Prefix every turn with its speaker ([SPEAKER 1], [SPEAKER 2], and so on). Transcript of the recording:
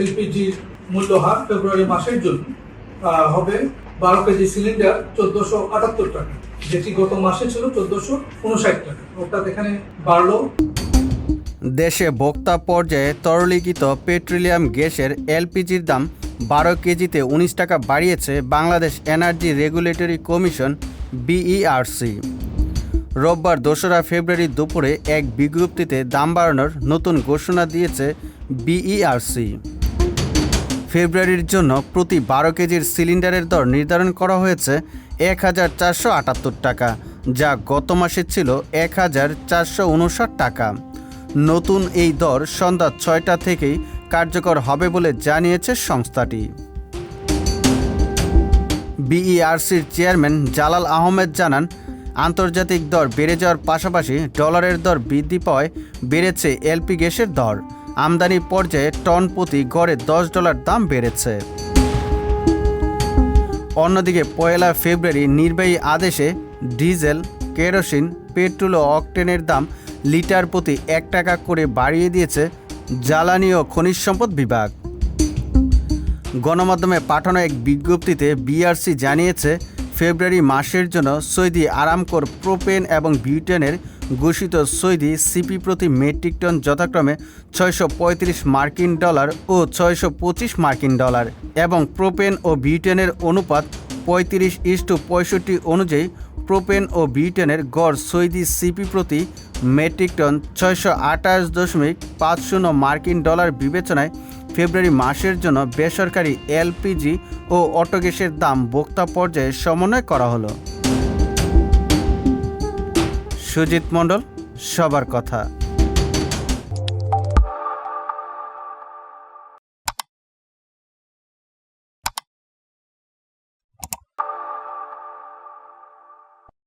[SPEAKER 1] এলপিজির মূল্যহার ফেব্রুয়ারি মাসের জন্য হবে 12 কেজি সিলিন্ডার 1478 টাকা, যেটি গত মাসে ছিল 1459 টাকা, অর্থাৎ এখানে বাড়লো।
[SPEAKER 2] দেশে ভোক্তা পর্যায়ে তরলীকৃত পেট্রোলিয়াম গ্যাসের এলপিজির দাম 12 কেজিতে 19 টাকা বাড়িয়েছে Bangladesh energy regulatory commission BERC. রোববার 2রা ফেব্রুয়ারি দুপুরে এক বিজ্ঞপ্তিতে দাম বাড়ানোর নতুন ঘোষণা দিয়েছে বিইআরসি। ফেব্রুয়ারির জন্য প্রতি 12 কেজির সিলিন্ডারের দর নির্ধারণ করা হয়েছে 1478 টাকা, যা গত মাসে ছিল 1459 টাকা। নতুন এই দর সন্ধ্যা 6টা থেকেই কার্যকর হবে বলে জানিয়েছে সংস্থাটি। বিইআরসির চেয়ারম্যান জালাল আহমেদ জানান, আন্তর্জাতিক দর বেড়ে যাওয়ার পাশাপাশি ডলারের দর বৃদ্ধি পাওয়ায় বেড়েছে এলপি গ্যাসের দর। আমদানি পর্যায়ে টন প্রতি গড়ে $10 দাম বেড়েছে। অন্যদিকে 1 ফেব্রুয়ারি নির্বাহী আদেশে ডিজেল, কেরোসিন, পেট্রোল ও অকটেনের দাম লিটার প্রতি 1 টাকা করে বাড়িয়ে দিয়েছে জ্বালানি ও খনিজ সম্পদ বিভাগ। গণমাধ্যমে পাঠানো এক বিজ্ঞপ্তিতে বিইআরসি জানিয়েছে, ফেব্রুয়ারি মাসের জন্য সৌদি আরামকোর প্রোপেন এবং বিউটেনের ঘোষিত সৌদি সিপি প্রতি মেট্রিক টন যথাক্রমে $635 ও $625 এবং প্রোপেন ও বিউটেনের অনুপাত 35:65 অনুযায়ী প্রোপেন ও বিউটেনের গড় সৌদি সিপি প্রতি মেট্রিক টন $628.50 বিবেচনায় ফেব্রুয়ারি মাসের জন্য বেসরকারি এলপিজি ও অটো গ্যাসের দাম ভোক্তা পর্যায়ে সমন্বয় করা হলো। সুজিত মণ্ডল, সবার কথা।